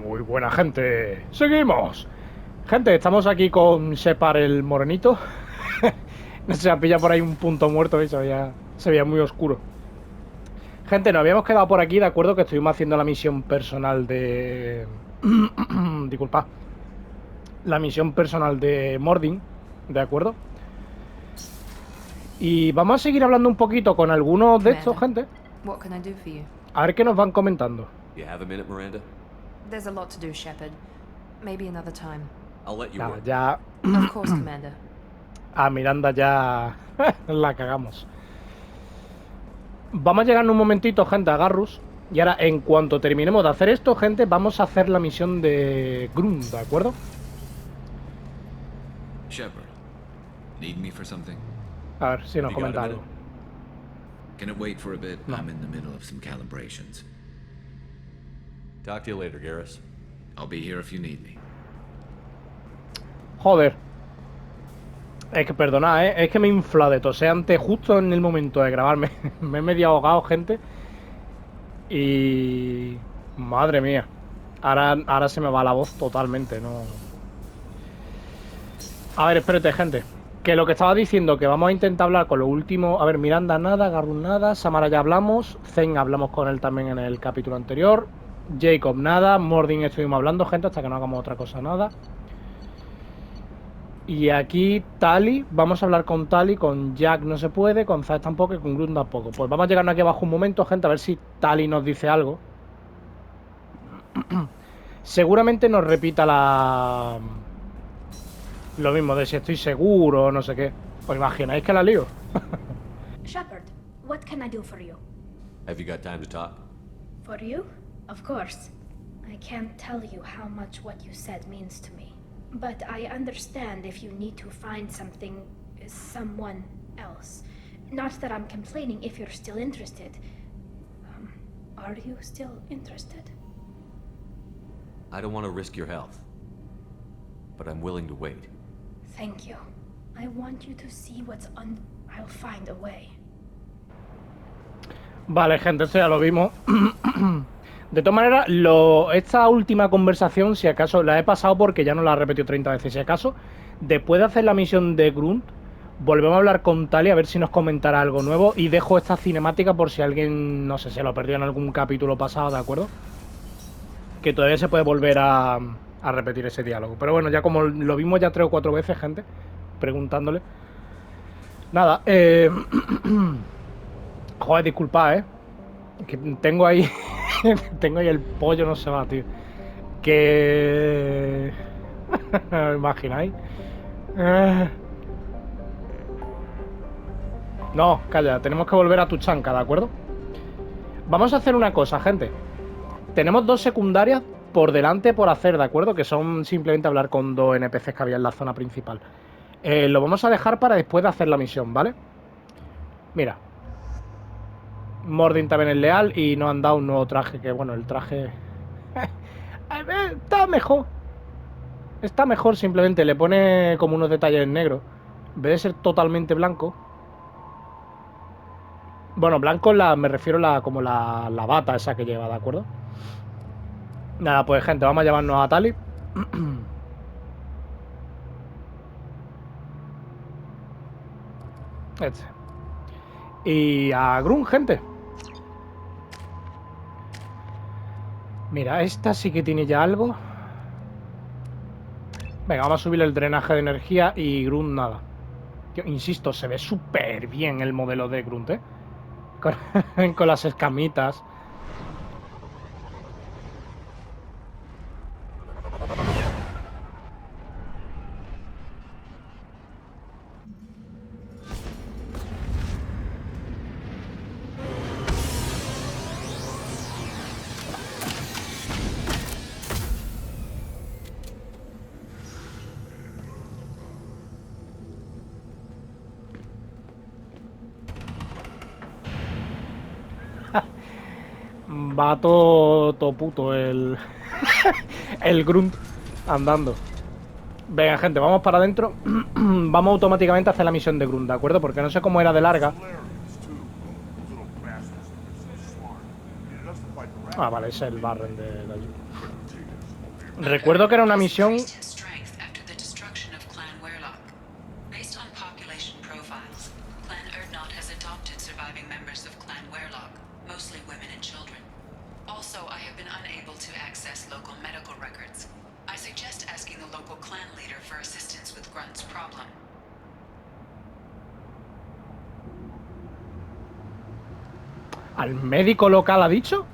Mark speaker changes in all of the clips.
Speaker 1: Muy buena gente. Seguimos. Gente, estamos aquí con Shepard el morenito. No sé, se ha pillado por ahí un punto muerto y se veía muy oscuro. Gente, nos habíamos quedado por aquí, de acuerdo, que estuvimos haciendo la misión personal de... Disculpa. La misión personal de Mordin, ¿de acuerdo? Y vamos a seguir hablando un poquito con algunos de estos, gente. A ver qué nos van comentando.
Speaker 2: There's a lot to do, Shepard. Maybe another time.
Speaker 3: I'll let you
Speaker 1: Nada,
Speaker 3: work.
Speaker 1: ya...
Speaker 2: Of course, Commander.
Speaker 1: A Miranda ya... la cagamos. Vamos a llegar en un momentito, gente, a Garrus. Y ahora, en cuanto terminemos de hacer esto, gente, vamos a hacer la misión de Grunt, ¿de acuerdo?
Speaker 3: Shepard, need me for something?
Speaker 1: A ver si nos
Speaker 3: You got
Speaker 1: comenta
Speaker 3: a
Speaker 1: algo.
Speaker 3: minute? Can it wait for a bit?
Speaker 1: No.
Speaker 3: I'm in the middle of some calibrations.
Speaker 4: Talk to you later, Garrus.
Speaker 3: I'll be here if you need me.
Speaker 1: Joder. Es que perdonad, es que me infla de toser antes, justo en el momento de grabarme. Me he medio ahogado, gente. Y... madre mía. Ahora se me va la voz totalmente, ¿no? A ver, espérate, gente. Que lo que estaba diciendo, que vamos a intentar hablar con lo último. A ver, Miranda nada, Garrus nada, Samara ya hablamos, Zen hablamos con él también en el capítulo anterior, Jacob nada, Mordin estuvimos hablando, gente, hasta que no hagamos otra cosa nada. Y aquí Tali, vamos a hablar con Tali, con Jack no se puede, con Zaz tampoco y con Grunt tampoco. Pues vamos a llegar aquí abajo un momento, gente, a ver si Tali nos dice algo. Seguramente nos repita lo mismo de si estoy seguro o no sé qué. ¿Os imagináis que la lío?
Speaker 5: Shepard, what can I do for you?
Speaker 4: Have you got time to talk?
Speaker 5: For you? Of course. I can't tell you how much what you said means to me. But I understand if you need to find someone else. Not that I'm complaining if you're still interested. Are you still interested?
Speaker 4: I don't want to risk your health, but I'm willing to wait.
Speaker 5: Thank you. I want you to see I'll find a way.
Speaker 1: Vale, gente, esto ya lo vimos. De todas maneras, esta última conversación, si acaso, la he pasado porque ya no la he repetido 30 veces. Si acaso, después de hacer la misión de Grunt, volvemos a hablar con Tali a ver si nos comentará algo nuevo. Y dejo esta cinemática por si alguien, no sé, se lo perdió en algún capítulo pasado, ¿de acuerdo? Que todavía se puede volver a repetir ese diálogo. Pero bueno, ya como lo vimos ya 3 o 4 veces, gente, preguntándole. Nada, joder, disculpad, que tengo ahí el pollo, no se va, tío. Que... ¿Os imagináis? No, calla, tenemos que volver a tu chanca, ¿de acuerdo? Vamos a hacer una cosa, gente. Tenemos 2 secundarias por delante por hacer, ¿de acuerdo? Que son simplemente hablar con 2 NPCs que había en la zona principal. Lo vamos a dejar para después de hacer la misión, ¿vale? Mira. Mordin también es leal y nos han dado un nuevo traje, que bueno, el traje... está mejor. Está mejor, simplemente le pone como unos detalles en negro. En vez de ser totalmente blanco. Bueno, blanco me refiero como la bata esa que lleva, ¿de acuerdo? Nada, pues gente, vamos a llevarnos a Tali. Y a Grunt, gente. Mira, esta sí que tiene ya algo. Venga, vamos a subir el drenaje de energía y Grunt nada. Yo insisto, se ve súper bien el modelo de Grunt, con las escamitas. Va todo puto el Grunt andando. Venga, gente, vamos para adentro. Vamos automáticamente a hacer la misión de Grunt, ¿de acuerdo? Porque no sé cómo era de larga. Ah, vale, es el Barren de allí. Recuerdo que era una misión... ¿Al médico local ha dicho?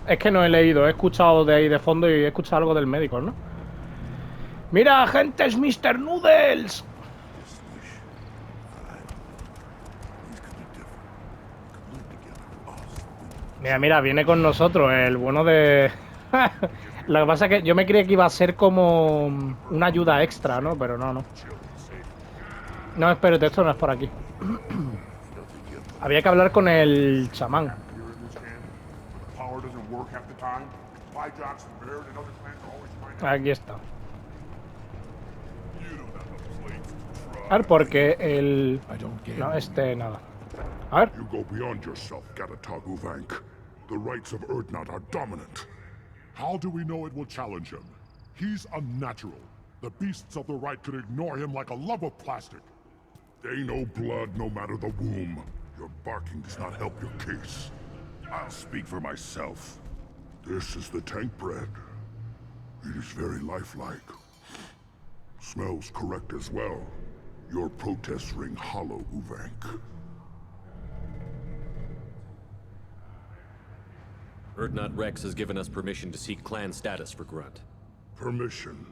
Speaker 1: Es que no he leído, he escuchado de ahí de fondo y he escuchado algo del médico, ¿no? ¡Mira, gente, es Mr. Noodles! Mira, mira, viene con nosotros el bueno de... Lo que pasa es que yo me creía que iba a ser como una ayuda extra, ¿no? Pero no, no. No, espérate, esto no es por aquí. Había que hablar con el chamán. Aquí está. A ver, porque el... No, nada. A ver.
Speaker 6: You go beyond yourself, Gatatagu Vank. The rights of Urdnot are dominant. How do we know it will challenge him? He's unnatural. The beasts of the right could ignore him like a lump of plastic. They know blood no matter the womb. Your barking does not help your case. I'll speak for myself. This is the tank bread. It is very lifelike. Smells correct as well. Your protests ring hollow, Uvank.
Speaker 4: Urdnot Rex has given us permission to seek clan status for Grunt.
Speaker 6: Permission?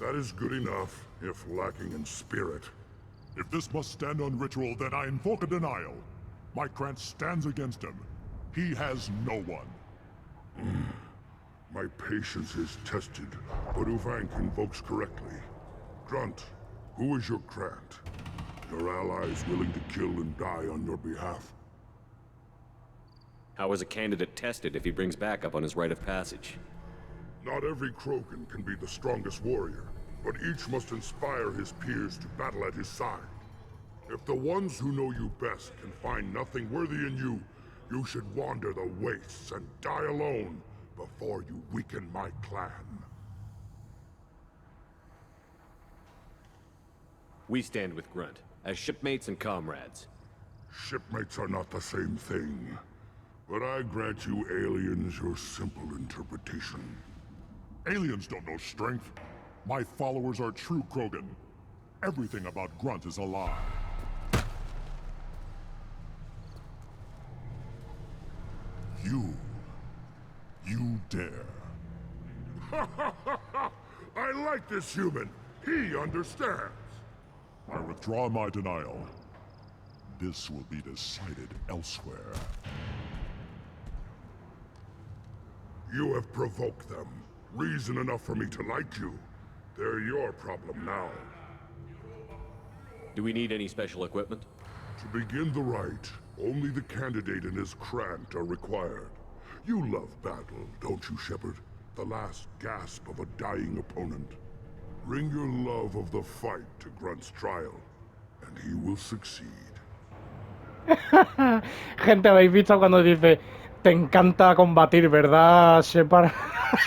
Speaker 6: That is good enough, if lacking in spirit. If this must stand on ritual, then I invoke a denial. My clan stands against him. He has no one. My patience is tested, but Uvank invokes correctly. Grunt, who is your Grant? Your allies willing to kill and die on your behalf?
Speaker 4: How is a candidate tested if he brings backup on his rite of passage?
Speaker 6: Not every Krogan can be the strongest warrior, but each must inspire his peers to battle at his side. If the ones who know you best can find nothing worthy in you, you should wander the wastes and die alone before you weaken my clan.
Speaker 4: We stand with Grunt, as shipmates and comrades.
Speaker 6: Shipmates are not the same thing, but I grant you aliens your simple interpretation. Aliens don't know strength. My followers are true Krogan. Everything about Grunt is a lie. You dare. I like this human. He understands. I withdraw my denial. This will be decided elsewhere. You have provoked them. Reason enough for me to like you. They're your problem now.
Speaker 4: Do we need any special equipment?
Speaker 6: To begin the rite, only the candidate and his Grant are required. You love battle, don't you, Shepard? The last gasp of a dying opponent. Bring your love of the fight to Grunt's trial, and he will succeed.
Speaker 1: Gente, ¿habéis visto cuando dice te encanta combatir, verdad, Shepard?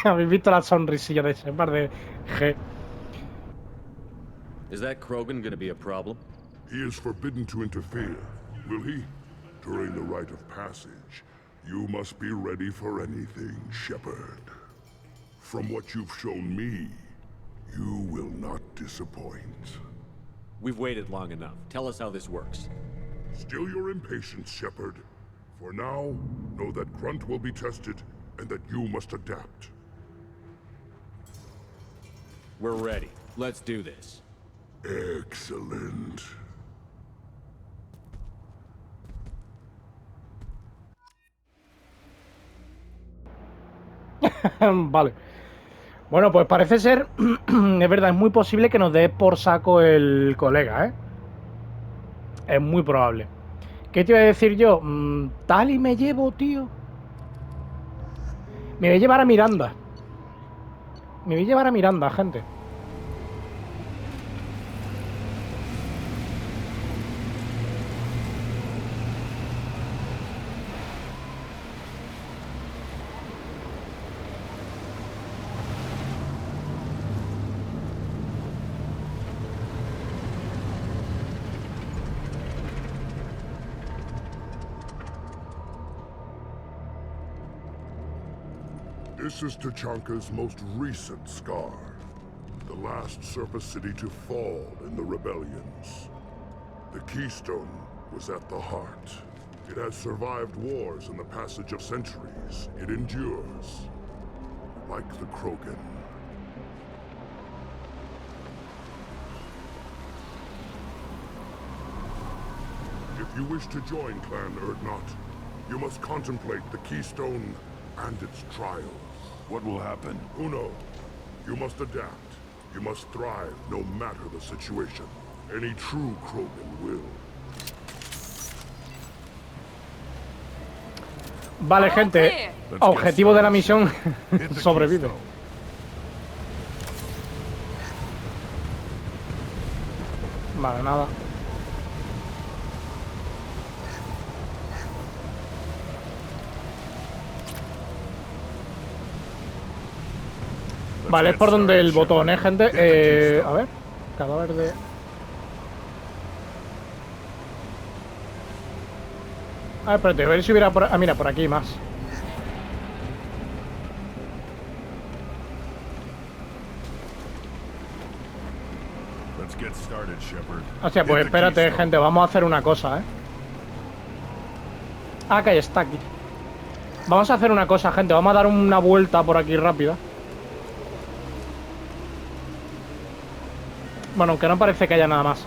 Speaker 1: ¿Habéis visto la sonrisilla de Shepard de G?
Speaker 4: Is that Krogan gonna be a problem?
Speaker 6: He is forbidden to interfere, will he? During the rite of passage, you must be ready for anything, Shepard. From what you've shown me, you will not disappoint.
Speaker 4: We've waited long enough. Tell us how this works.
Speaker 6: Still your impatience, Shepard. For now, know that Grunt will be tested, and that you must adapt.
Speaker 4: We're ready. Let's do this.
Speaker 6: Excellent.
Speaker 1: Vale. Bueno, pues parece ser... es verdad, es muy posible que nos dé por saco el colega, ¿eh? Es muy probable. ¿Qué te iba a decir yo? Tal y me llevo, tío. Me voy a llevar a Miranda. Me voy a llevar a Miranda, gente.
Speaker 6: This is Tachanka's most recent scar. The last surface city to fall in the rebellions. The Keystone was at the heart. It has survived wars and the passage of centuries. It endures. Like the Krogan. If you wish to join Clan Urdnot, you must contemplate the Keystone and its trials. What will happen? Who knows? You must adapt. You must thrive no matter the situation. Any true Krogan will.
Speaker 1: Vale, gente. Objetivo de la misión. Sobrevive. Vale, nada. Vale, es por donde el botón, gente. A ver. Cadáver de... Ah, espérate, a ver si hubiera por... Ah, mira, por aquí más. Hostia, pues espérate, gente, vamos a hacer una cosa, Ah, que está aquí. Vamos a hacer una cosa, gente. Vamos a dar una vuelta por aquí rápida. Bueno, aunque no parece que haya nada más.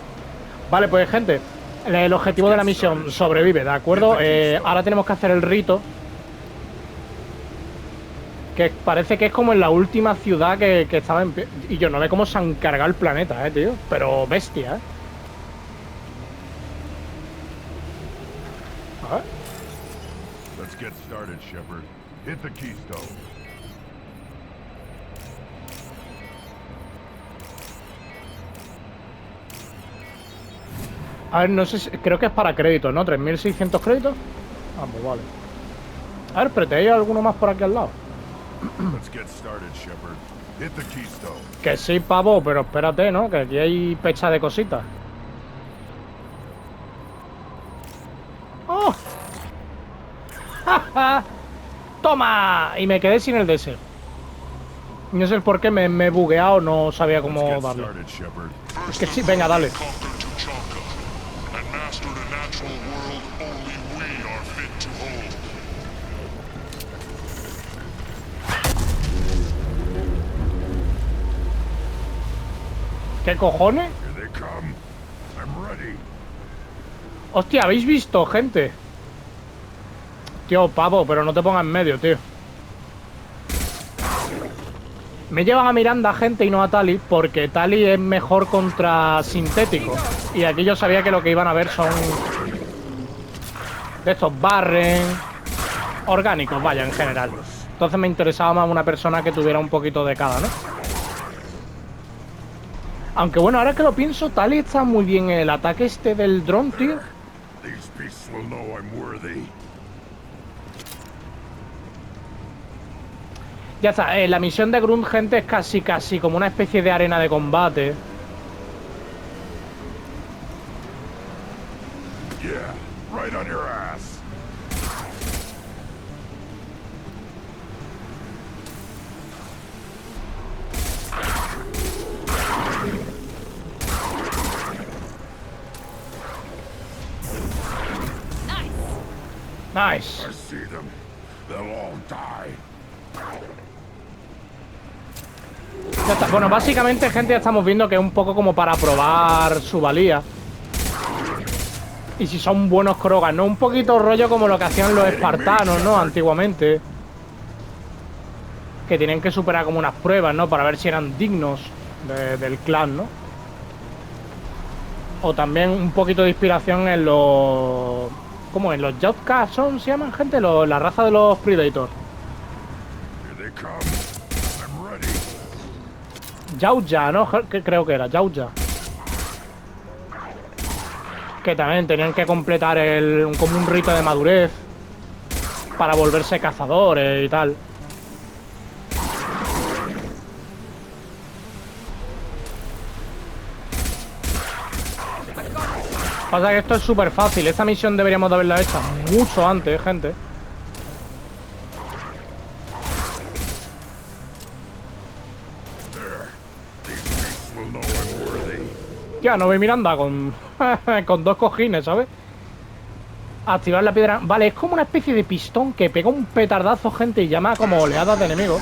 Speaker 1: Vale, pues, gente, el objetivo de la misión sobrevive, ¿de acuerdo? Ahora tenemos que hacer el rito. Que parece que es como en la última ciudad que estaba en pie. Y yo no ve cómo se han cargado el planeta, tío. Pero bestia, A ver.
Speaker 6: Let's get started, Shepard. Hit the keystone.
Speaker 1: A ver, no sé si... Creo que es para créditos, ¿no? 3.600 créditos. Ah, pues vale. A ver, pero ¿te hay alguno más por aquí al lado? Que sí, pavo, pero espérate, ¿no? Que aquí hay pecha de cositas. ¡Oh! ¡Ja! ¡Toma! Y me quedé sin el deseo. No sé el por qué me he bugueado, no sabía cómo darle. Es que sí, venga, dale. ¿Qué cojones? Hostia, ¿habéis visto, gente? Tío, pavo, pero no te pongas en medio, tío. Me llevan a Miranda, gente, y no a Tali, porque Tali es mejor contra sintéticos. Y aquí yo sabía que lo que iban a ver son... de estos barren... orgánicos, vaya, en general. Entonces me interesaba más una persona que tuviera un poquito de cada, ¿no? Aunque bueno, ahora que lo pienso, Tali está muy bien en el ataque este del dron, tío. Ya está, la misión de Grunt, gente, es casi como una especie de arena de combate. Nice. Ya está. Bueno, básicamente, gente, ya estamos viendo que es un poco como para probar su valía. Y si son buenos Krogan, ¿no? Un poquito rollo como lo que hacían los espartanos, ¿no? Antiguamente. Que tienen que superar como unas pruebas, ¿no? Para ver si eran dignos del clan, ¿no? O también un poquito de inspiración en los... ¿Cómo? ¿En los Outcasts son? ¿Se llaman, gente? La raza de los Predators. Yauja, ¿no? Creo que era Yauja. Que también tenían que completar como un rito de madurez para volverse cazadores y tal. Pasa que esto es súper fácil. Esta misión deberíamos de haberla hecho mucho antes, gente. Ya, no voy Miranda con, con 2 cojines, ¿sabes? Activar la piedra. Vale, es como una especie de pistón que pega un petardazo, gente, y llama como oleadas de enemigos.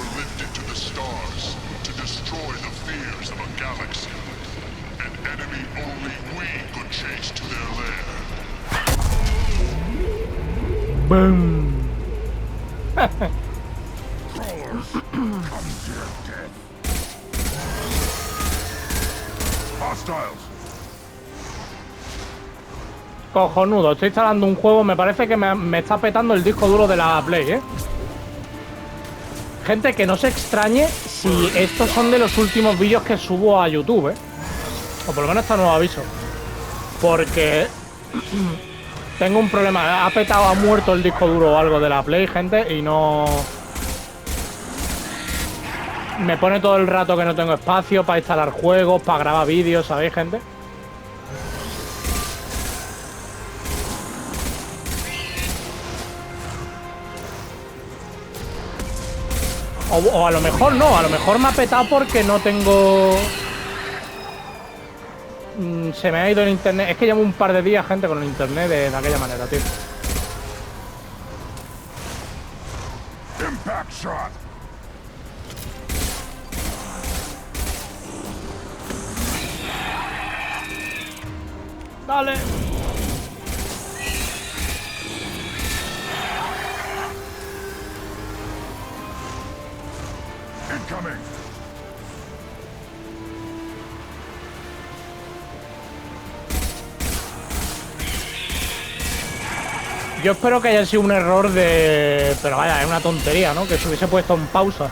Speaker 1: ¡Bum! Cojonudo, estoy instalando un juego. Me parece que me está petando el disco duro de la Play, ¿eh? Gente, que no se extrañe si estos son de los últimos vídeos que subo a YouTube, ¿eh? O por lo menos está nuevo aviso. Porque tengo un problema. Ha petado, ha muerto el disco duro o algo de la Play, gente, y no... Me pone todo el rato que no tengo espacio para instalar juegos, para grabar vídeos, ¿sabéis, gente? O a lo mejor no, a lo mejor me ha petado porque no tengo... se me ha ido el internet. Es que llevo un par de días, gente, con el internet de aquella manera, tío.
Speaker 6: Impact shot.
Speaker 1: Dale.
Speaker 6: Incoming.
Speaker 1: Yo espero que haya sido un error de... Pero vaya, es una tontería, ¿no? Que se hubiese puesto en pausa.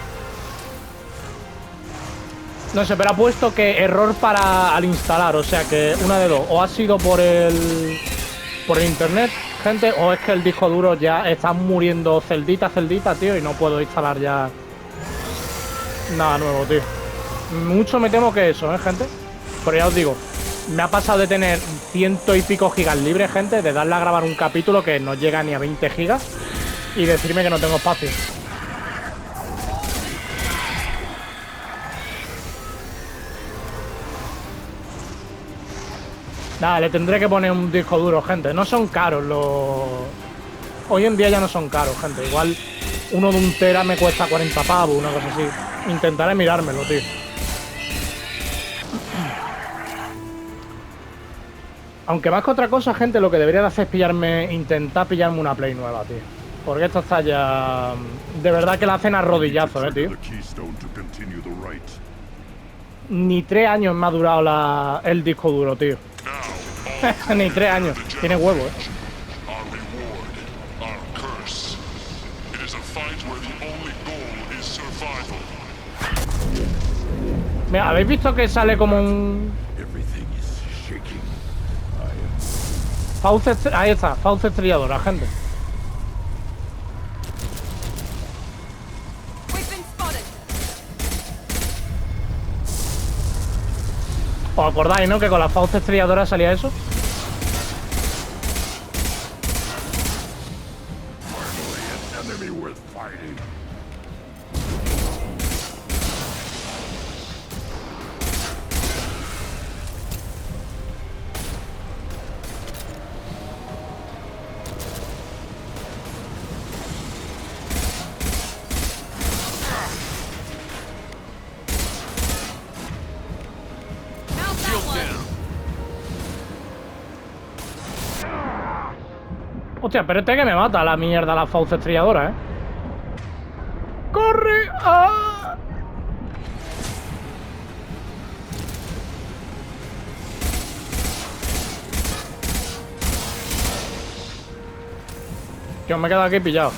Speaker 1: No sé, pero ha puesto que error para al instalar. O sea que una de dos. O ha sido por el internet, gente, o es que el disco duro ya está muriendo celdita, tío, y no puedo instalar ya nada nuevo, tío. Mucho me temo que eso, gente. Pero ya os digo, me ha pasado de tener 100 y pico gigas libres, gente, de darle a grabar un capítulo que no llega ni a 20 gigas y decirme que no tengo espacio. Nada, le tendré que poner un disco duro, gente. No son caros los... Hoy en día ya no son caros, gente. Igual uno de 1 tera me cuesta 40 pavos, una cosa así. Intentaré mirármelo, tío. Aunque más que otra cosa, gente, lo que debería de hacer es intentar pillarme una Play nueva, tío. Porque esto está ya... De verdad que la hacen a rodillazos, tío. Ni 3 años me ha durado el disco duro, tío. Ni 3 años. Tiene huevo, Mira, ¿habéis visto que sale como un... Fauce... Ahí está, fauce estrelladora, gente. ¿Os acordáis, no? Que con la fauce estrelladora salía eso. Hostia, pero este que me mata la mierda, la fauce estrelladora, ¡Corre! ¡Ah! Que me he quedado aquí pillado.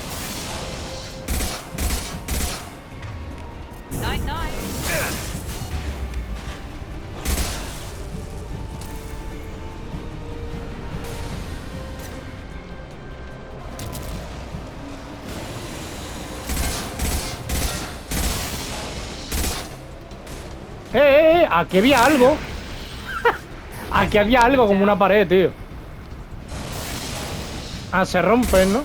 Speaker 1: Aquí había algo. Aquí había algo como una pared, tío. Ah, se rompen, ¿no?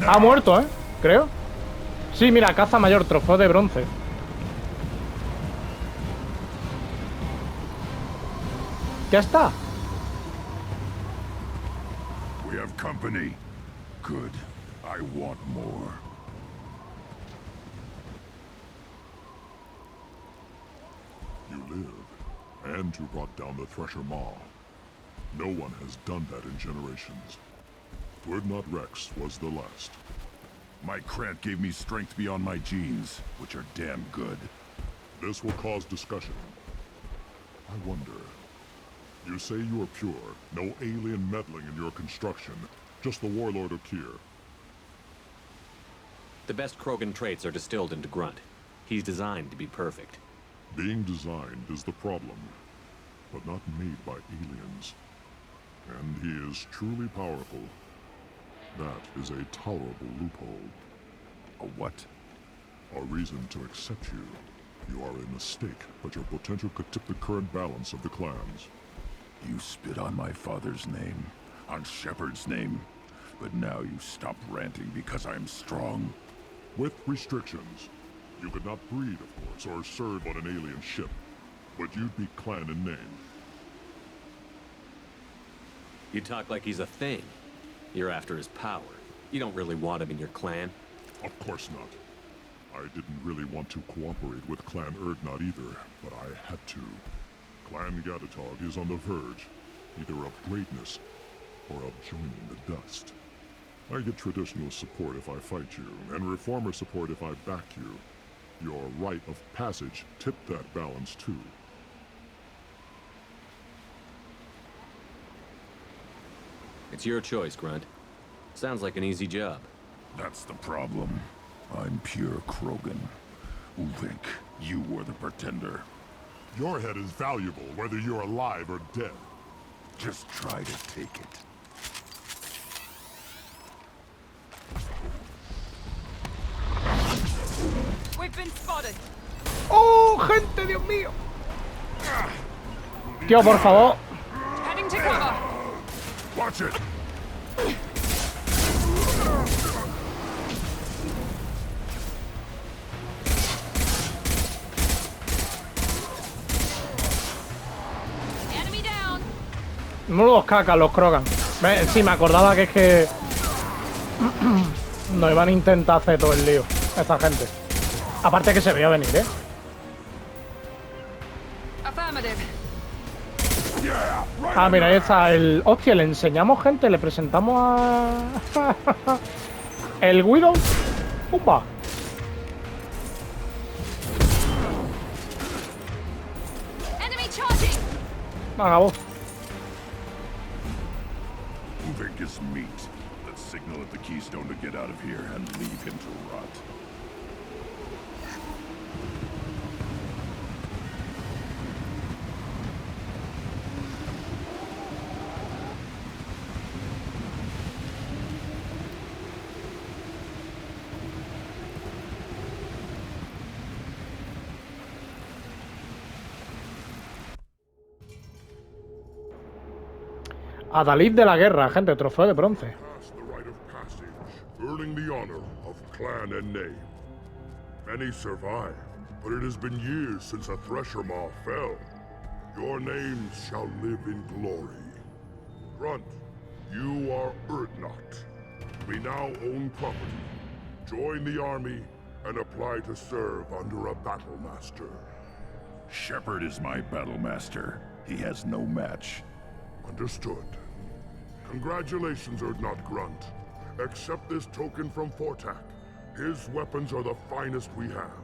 Speaker 1: Ha muerto, creo. Sí, mira, caza mayor, trofeo de bronce. Ya está.
Speaker 6: We have company. Good. I want more. You live, and you brought down the Thresher Maw. No one has done that in generations. Urdnot Rex was the last. My Krant gave me strength beyond my genes, which are damn good. This will cause discussion. I wonder... You say you are pure, no alien meddling in your construction, just the warlord of Kier.
Speaker 4: The best Krogan traits are distilled into Grunt. He's designed to be perfect.
Speaker 6: Being designed is the problem, but not made by aliens. And he is truly powerful. That is a tolerable loophole. A what? A reason to accept you. You are a mistake, but your potential could tip the current balance of the clans. You spit on my father's name, on Shepard's name, but now you stop ranting because I'm strong. With restrictions. You could not breed, of course, or serve on an alien ship, but you'd be clan in name.
Speaker 4: You talk like he's a thing. You're after his power. You don't really want him in your clan.
Speaker 6: Of course not. I didn't really want to cooperate with Clan Urdnot either, but I had to. Clan Gatatog is on the verge, either of greatness or of joining the dust. I get traditional support if I fight you, and reformer support if I back you. Your rite of passage tipped that balance too.
Speaker 4: It's your choice, Grunt. Sounds like an easy job.
Speaker 6: That's the problem. I'm pure Krogan. Uvink, you were the pretender. Your head is valuable, whether you're alive or dead. Just try to take it.
Speaker 2: We've been spotted.
Speaker 1: ¡Oh, gente, Dios mío! Tío, por favor.
Speaker 2: Heading to cover.
Speaker 6: Watch it!
Speaker 2: Enemy down.
Speaker 1: Menudos cacas los Krogan. Sí, me acordaba que es que... nos iban a intentar hacer todo el lío esta gente. Aparte que se veía venir,
Speaker 2: Affirmative.
Speaker 1: Ah, mira, ahí está el... Hostia, le enseñamos, gente, le presentamos a... el Widow. ¡Pumba!
Speaker 2: Enemy charging.
Speaker 1: Acabó.
Speaker 6: Uvink is meat. Let's signal at the Keystone to get out of here and leave him to rot.
Speaker 1: Adalid de la guerra, gente, trofeo de bronce.
Speaker 6: Pass the rite of passage, earning the honor of clan and name. Many survive, but it has been years since a Thresher Maw fell. Your names shall live in glory. Grunt, you are Urdnot. We now own property. Join the army and apply to serve under a battle master. Shepard is my battle master. He has no match. Understood. Congratulations, Urdnot Grunt. Accept this token from Fortak. His weapons are the finest we have.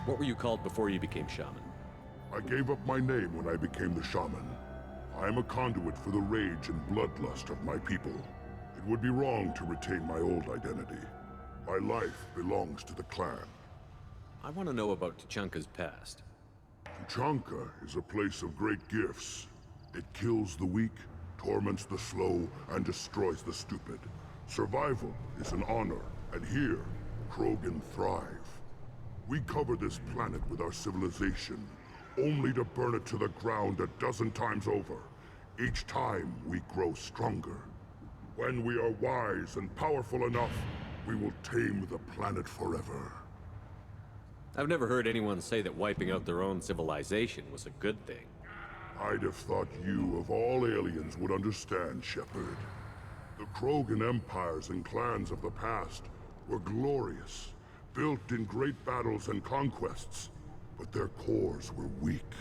Speaker 4: What were you called before you became shaman?
Speaker 6: I gave up my name when I became the shaman. I am a conduit for the rage and bloodlust of my people. It would be wrong to retain my old identity. My life belongs to the clan.
Speaker 4: I want to know about Tuchanka's past.
Speaker 6: Tuchanka is a place of great gifts. It kills the weak, torments the slow, and destroys the stupid. Survival is an honor, and here, Krogan thrive. We cover this planet with our civilization, only to burn it to the ground a dozen times over. Each time we grow stronger. When we are wise and powerful enough, we will tame the planet forever.
Speaker 4: I've never heard anyone say that wiping out their own civilization was a good thing.
Speaker 6: I'd have thought you, of all aliens, would understand, Shepard. The Krogan empires and clans of the past were glorious, built in great battles and conquests, but their cores were weak.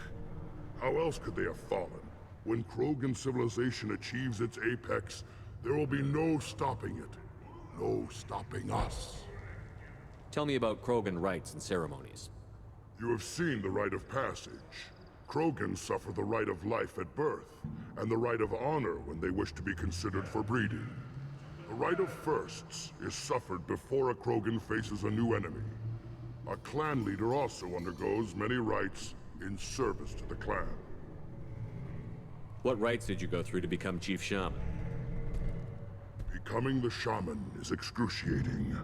Speaker 6: How else could they have fallen? When Krogan civilization achieves its apex, there will be no stopping it. No stopping us.
Speaker 4: Tell me about Krogan rites and ceremonies.
Speaker 6: You have seen the rite of passage. Krogans suffer the rite of life at birth, and the rite of honor when they wish to be considered for breeding. The rite of firsts is suffered before a Krogan faces a new enemy. A clan leader also undergoes many rites in service to the clan.
Speaker 4: What rites did you go through to become Chief Shaman?
Speaker 6: Becoming the shaman is excruciating.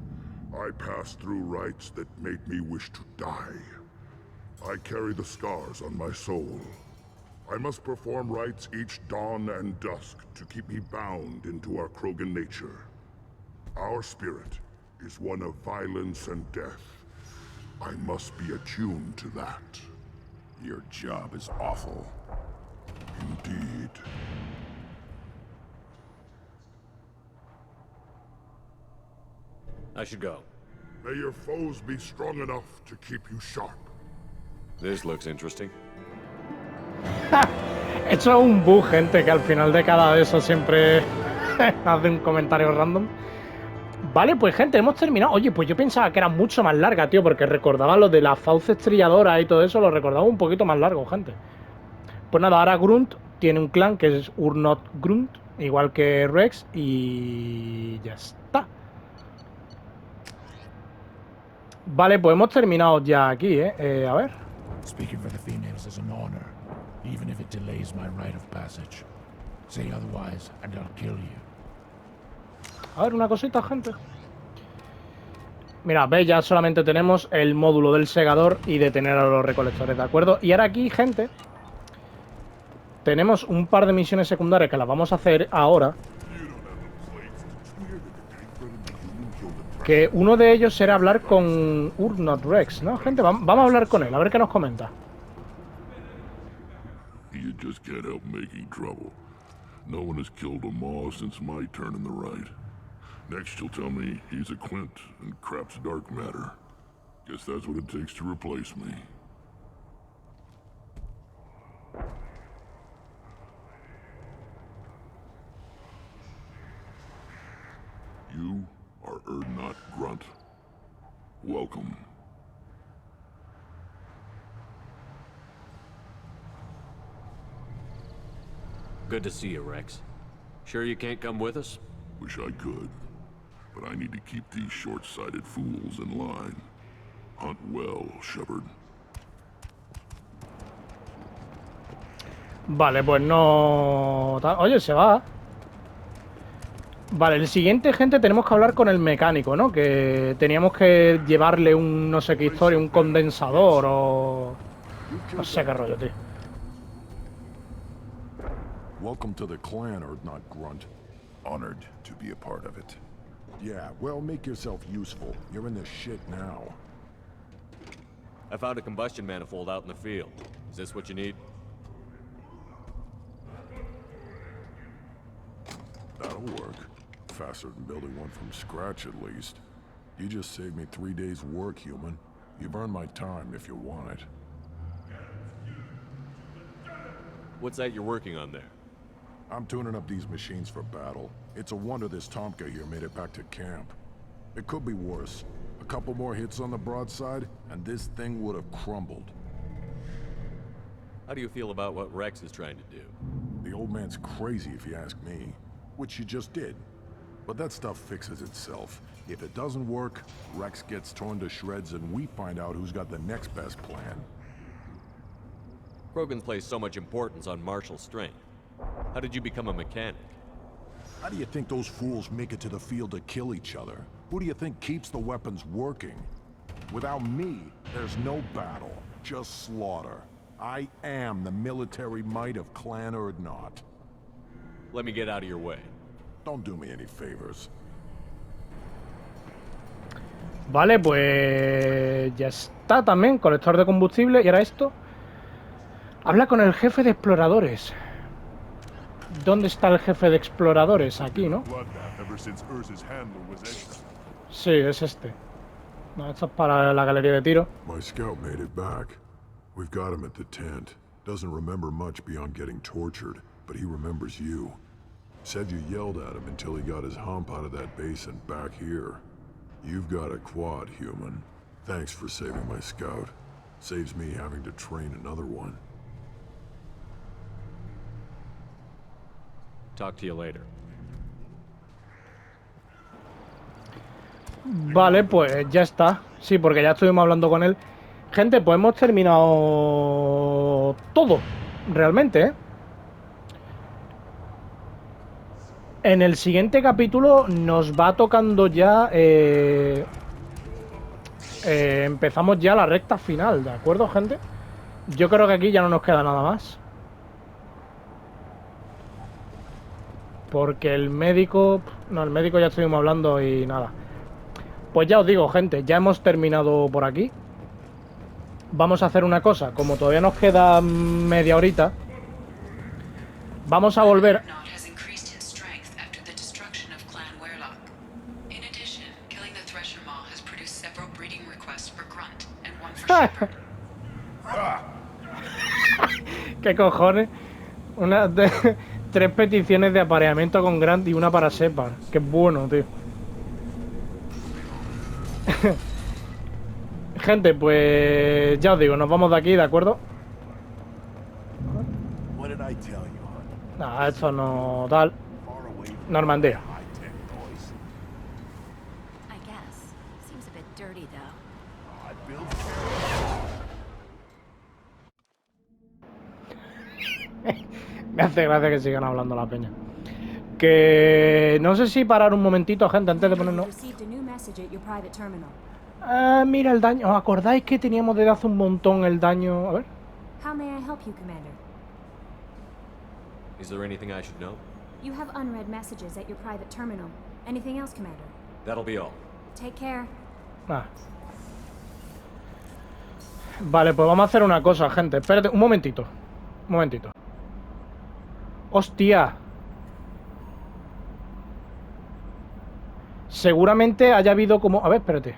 Speaker 6: I passed through rites that made me wish to die. I carry the scars on my soul. I must perform rites each dawn and dusk to keep me bound into our Krogan nature. Our spirit is one of violence and death. I must be attuned to that. Your job is awful. Indeed.
Speaker 4: I should go.
Speaker 6: May your foes be strong enough to keep you sharp.
Speaker 4: This looks interesting.
Speaker 1: Esto es un bug, gente, que al final de cada de esos siempre hace un comentario random. Vale, pues gente, hemos terminado. Oye, pues yo pensaba que era mucho más larga, tío, porque recordaba lo de las fauces trilladoras y todo eso, lo recordaba un poquito más largo, gente. Pues nada, ahora Grunt tiene un clan que es Urnot Grunt, igual que Rex, y ya está. Vale, pues hemos terminado ya aquí, a ver.
Speaker 7: Speaking for the females is an honor, even if it delays my rite of passage. Say otherwise, and I'll kill you.
Speaker 1: A ver, una cosita, gente. Mira, veis, ya solamente tenemos el módulo del segador y detener a los recolectores, ¿de acuerdo? Y ahora aquí, gente, tenemos un par de misiones secundarias que las vamos a hacer ahora. Que uno de ellos será hablar con Urnot Rex, ¿no, gente? Vamos a hablar con él, a ver qué nos comenta.
Speaker 6: You just can't help making trouble. No one has killed a Maw since my turn in the right. Next you'll tell me he's a Quint and crap's dark matter. Guess that's what it takes to replace me. You are Urnot Grunt. Welcome.
Speaker 4: Good to see you, Rex. Sure you can't come with us?
Speaker 6: Wish I could, but I need to keep these short-sighted fools in line. Hunt well, Shepard.
Speaker 1: Vale, pues no... Oye, se va. Vale, el siguiente, gente, tenemos que hablar con el mecánico, ¿no? Que teníamos que llevarle un no sé qué historia, un condensador o... No sé qué rollo, tío.
Speaker 8: Welcome to the clan, Urnot Grunt.
Speaker 6: Honored to be a part of it.
Speaker 8: Yeah, well, make yourself useful. You're in the shit now.
Speaker 4: I found a combustion manifold out in the field. Is this what you need?
Speaker 8: That'll work. Faster than building one from scratch, at least. You just saved me 3 days' work, human. You've earned my time if you want it.
Speaker 4: What's that you're working on there?
Speaker 8: I'm tuning up these machines for battle. It's a wonder this Tomka here made it back to camp. It could be worse. A couple more hits on the broadside, and this thing would have crumbled.
Speaker 4: How do you feel about what Rex is trying to do?
Speaker 8: The old man's crazy if you ask me. Which you just did. But that stuff fixes itself. If it doesn't work, Rex gets torn to shreds and we find out who's got the next best plan.
Speaker 4: Krogan place so much importance on martial strength. How did you become a mechanic?
Speaker 8: How do you think those fools make it to the field to kill each other? Who do you think keeps the weapons working? Without me, there's no battle, just slaughter. I am the military might of Clan Urdnot.
Speaker 4: Let me get out of your way.
Speaker 8: Don't do me any favors.
Speaker 1: Vale, pues ya está también, colector de combustible. Y ahora esto. Habla con el jefe de exploradores. ¿Dónde está el jefe de exploradores? Aquí, ¿no? Sí, es este. No, esto es para la galería de tiro.
Speaker 8: My scout made it back. We've got him at the tent. Doesn't remember much beyond getting tortured, but he remembers you. Said you yelled at him until he got his hump out of that basin back here. You've got a quad, human. Thanks for saving my scout. Saves me having to train another one.
Speaker 4: Talk to you later.
Speaker 1: Vale, pues ya está. Sí, porque ya estuvimos hablando con él. Gente, pues hemos terminado todo, realmente, ¿eh? En el siguiente capítulo nos va tocando ya... empezamos ya la recta final, ¿de acuerdo, gente? Yo creo que aquí ya no nos queda nada más. Porque el médico... No, el médico ya estuvimos hablando y nada. Pues ya os digo, gente, ya hemos terminado por aquí. Vamos a hacer una cosa. Como todavía nos queda media horita, vamos a volver... ¿Qué cojones? Tres peticiones de apareamiento con Grunt y una para Shepard. Qué bueno, tío. Gente, pues ya os digo, nos vamos de aquí, ¿de acuerdo? Nah, esto no tal. Normandía. Me hace gracia que sigan hablando la peña. Que no sé si parar un momentito, gente, antes de ponernos... mira el daño. ¿Os acordáis que teníamos desde hace un montón el daño? A ver.
Speaker 9: How may I help you, Commander?
Speaker 4: Is there anything I should know?
Speaker 9: You have unread messages at your private terminal. Anything else, Commander?
Speaker 4: That'll be all.
Speaker 9: Take care.
Speaker 1: Ah. Vale, pues vamos a hacer una cosa, gente. Espérate, un momentito. Un momentito. ¡Hostia! Seguramente haya habido como... A ver, espérate.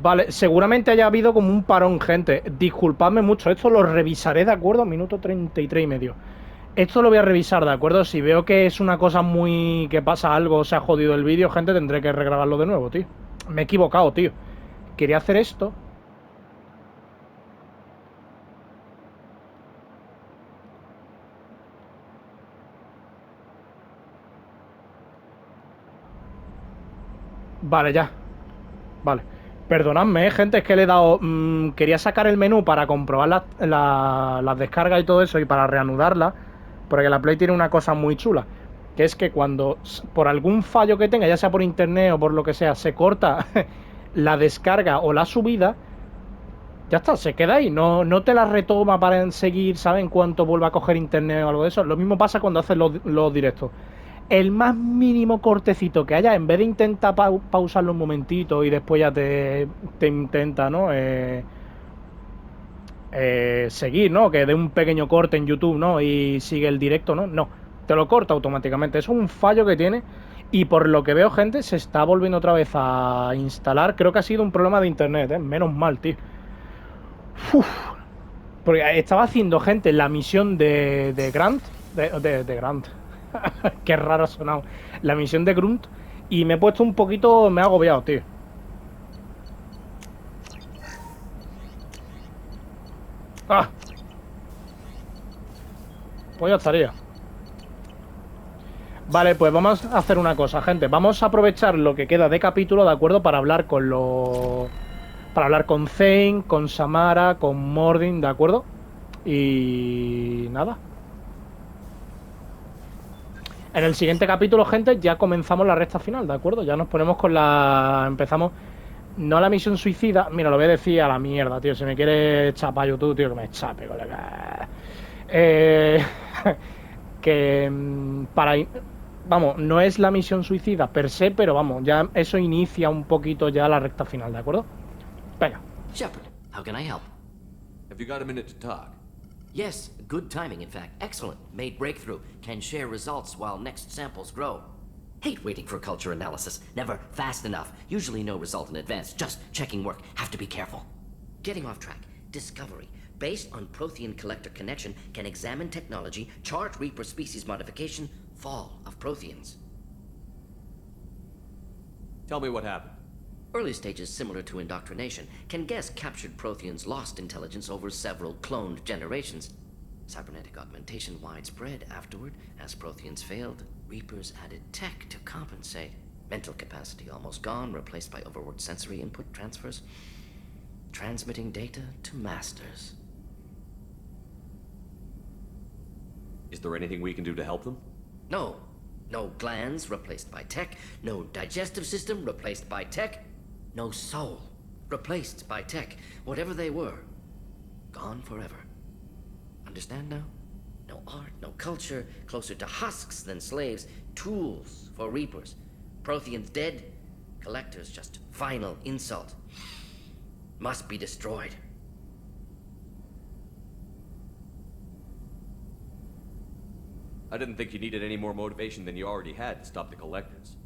Speaker 1: Vale, seguramente haya habido como un parón, gente. Disculpadme mucho, esto lo revisaré, ¿de acuerdo? Minuto 33 y medio. Esto lo voy a revisar, ¿de acuerdo? Si veo que es una cosa muy... que pasa algo, se ha jodido el vídeo, gente, tendré que regrabarlo de nuevo, tío. Me he equivocado, tío. Quería hacer esto. Vale, ya. Vale. Perdonadme, gente, es que le he dado... quería sacar el menú para comprobar las descargas y todo eso y para reanudarla, porque la Play tiene una cosa muy chula, que es que cuando, por algún fallo que tenga, ya sea por internet o por lo que sea, se corta la descarga o la subida, ya está, se queda ahí, no te la retoma para seguir, ¿sabes? En cuanto vuelva a coger internet o algo de eso. Lo mismo pasa cuando haces los directos. El más mínimo cortecito que haya, en vez de intentar pausarlo un momentito y después ya te intenta, ¿no? Seguir, ¿no? Que dé un pequeño corte en YouTube, ¿no? Y sigue el directo, ¿no? No, te lo corta automáticamente. Eso es un fallo que tiene. Y por lo que veo, gente, se está volviendo otra vez a instalar. Creo que ha sido un problema de internet, ¿eh? Menos mal, tío. Uf. Porque estaba haciendo, gente, la misión de Grunt. De Grunt. Qué raro ha sonado. La misión de Grunt. Y me he puesto un poquito... Me ha agobiado, tío. ¡Ah! Pues ya estaría. Vale, pues vamos a hacer una cosa, gente. Vamos a aprovechar lo que queda de capítulo, ¿de acuerdo? Para hablar con los... Para hablar con Zane, con Samara, con Mordin, ¿de acuerdo? Y... nada. En el siguiente capítulo, gente, ya comenzamos la recta final, ¿de acuerdo? Ya nos ponemos con la... Empezamos... No la misión suicida. Mira, lo voy a decir a la mierda, tío. Si me quiere chapar YouTube, tío, que me chape, colega. que vamos, no es la misión suicida per se, pero vamos, ya eso inicia un poquito ya la recta final, ¿de acuerdo? Venga.
Speaker 10: Shepard, how can I help?
Speaker 4: Have you got a minute to talk?
Speaker 10: Yes, good timing, in fact. Excellent. Made breakthrough. Can share results while next samples grow. Hate waiting for culture analysis. Never fast enough. Usually no result in advance. Just checking work. Have to be careful. Getting off track. Discovery. Based on Prothean collector connection, can examine technology, chart Reaper species modification, fall of Protheans.
Speaker 4: Tell me what happened.
Speaker 10: Early stages similar to indoctrination. Can guess captured Protheans lost intelligence over several cloned generations. Cybernetic augmentation widespread afterward. As Protheans failed, Reapers added tech to compensate. Mental capacity almost gone, replaced by overworked sensory input transfers. Transmitting data to masters.
Speaker 4: Is there anything we can do to help them?
Speaker 10: No. No glands replaced by tech. No digestive system replaced by tech. No soul replaced by tech. Whatever they were, gone forever. Understand now? No art, no culture, closer to husks than slaves. Tools for Reapers. Protheans dead. Collectors just final insult. Must be destroyed.
Speaker 4: I didn't think you needed any more motivation than you already had to stop the collectors.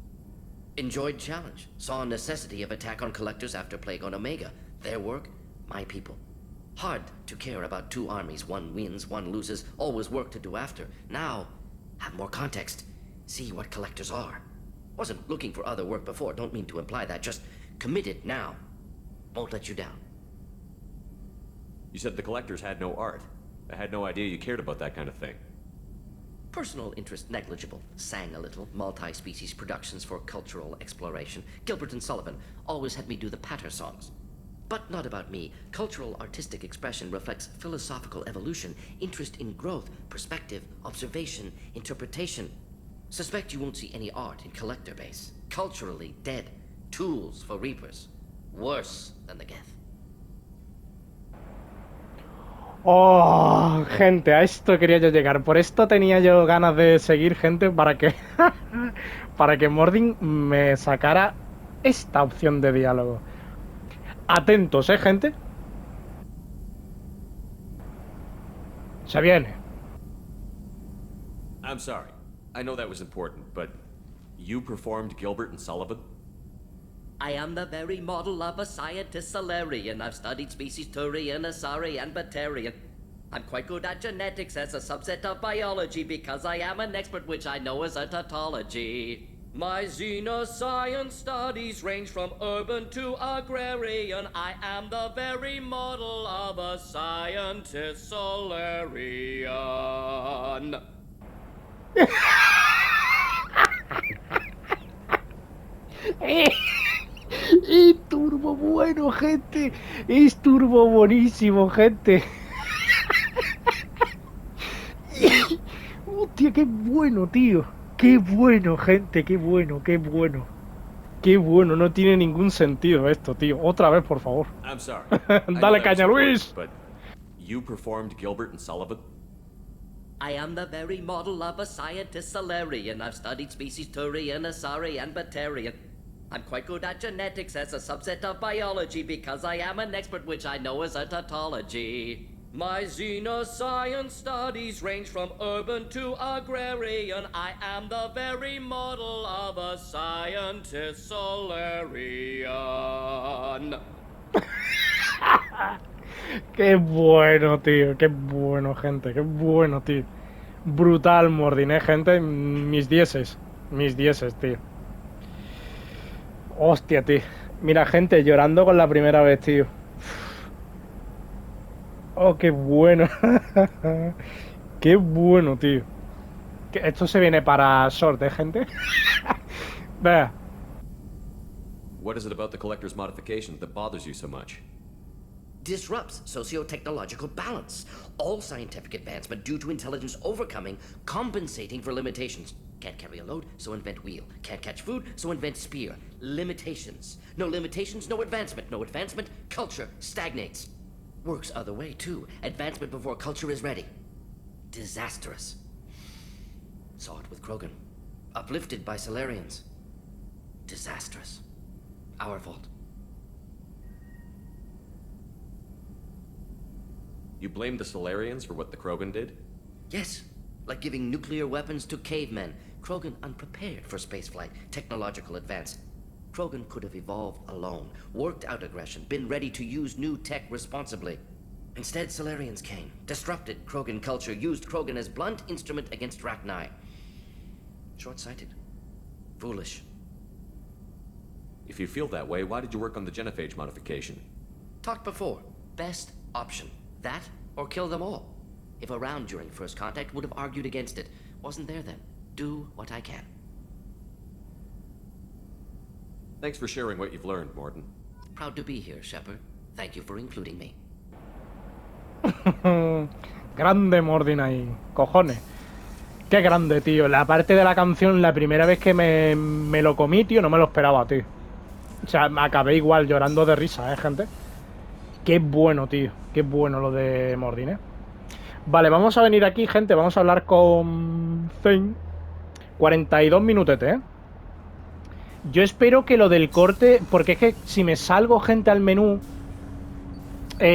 Speaker 10: Enjoyed challenge. Saw necessity of attack on collectors after Plague on Omega. Their work, my people. Hard to care about two armies. One wins, one loses. Always work to do after. Now, have more context. See what collectors are. Wasn't looking for other work before. Don't mean to imply that. Just committed now. Won't let you down.
Speaker 4: You said the collectors had no art. I had no idea you cared about that kind of thing.
Speaker 10: Personal interest negligible. Sang a little. Multi-species productions for cultural exploration. Gilbert and Sullivan always had me do the patter songs. But not about me. Cultural artistic expression reflects philosophical evolution, interest in growth, perspective, observation, interpretation. Suspect you won't see any art in collector base. Culturally dead. Tools for Reapers. Worse than the Geth.
Speaker 1: Oh, gente, a esto quería yo llegar. Por esto tenía yo ganas de seguir, gente, para que para que Mordin me sacara esta opción de diálogo. Atentos, gente. Se viene.
Speaker 4: I'm sorry. I know that was important, but you performed Gilbert and Sullivan?
Speaker 10: I am the very model of a scientist Solarian. I've studied species Turian, Asari, and Batarian. I'm quite good at genetics as a subset of biology because I am an expert which I know as a tautology. My xenoscience studies range from urban to agrarian. I am the very model of a scientist Solarian.
Speaker 1: Es turbo bueno, gente. Es turbo buenísimo, gente. Hostia, qué bueno, tío. Qué bueno, gente. Qué bueno, qué bueno. Qué bueno, no tiene ningún sentido esto, tío. Otra vez, por favor.
Speaker 4: I'm sorry.
Speaker 1: Dale caña, Luis.
Speaker 4: But you performed Gilbert and Sullivan?
Speaker 10: I am the very model of a scientist Solarian. I've studied species Turian, Asari, and Batarian. I'm quite good at genetics as a subset of biology because I am an expert which I know as a tautology. My xenoscience studies range from urban to agrarian. I am the very model of a scientist Solarian.
Speaker 1: Qué bueno, tío. Qué bueno, gente. Qué bueno, tío. Brutal, Mordin, gente. Mis dieces. Mis dieces, tío. Hostia, tío. Mira, gente, llorando con la primera vez, tío. Oh, qué bueno. Qué bueno, tío. Esto se viene para short, gente. Vea.
Speaker 4: What is it about the collector's modification that bothers you so much?
Speaker 10: Disrupts socio-technological balance. All scientific advancement due to intelligence overcoming, compensating for limitations. Can't carry a load, so invent wheel. Can't catch food, so invent spear. Limitations. No limitations, no advancement. No advancement, culture stagnates. Works other way, too. Advancement before culture is ready. Disastrous. Saw it with Krogan. Uplifted by Solarians. Disastrous. Our fault.
Speaker 4: You blame the Solarians for what the Krogan did?
Speaker 10: Yes, like giving nuclear weapons to cavemen. Krogan unprepared for spaceflight, technological advance. Krogan could have evolved alone, worked out aggression, been ready to use new tech responsibly. Instead, Solarians came, disrupted Krogan culture, used Krogan as blunt instrument against Rachni. Short-sighted. Foolish.
Speaker 4: If you feel that way, why did you work on the genophage modification?
Speaker 10: Talked before. Best option. That, or kill them all. If around during first contact, would have argued against it. Wasn't there then. Do what I can.
Speaker 4: Thanks for sharing what you've learned, Morton.
Speaker 10: Proud to be here, Shepard. Thank you for including me.
Speaker 1: Grande Mordin ahí. Cojones. Qué grande, tío. La parte de la canción, la primera vez que me lo comí, tío, no me lo esperaba, tío. O sea, me acabé igual llorando de risa, gente. Qué bueno, tío. Qué bueno lo de Mordin, Vale, vamos a venir aquí, gente. Vamos a hablar con Zane. 42 minutetes, Yo espero que lo del corte... Porque es que si me salgo, gente, al menú...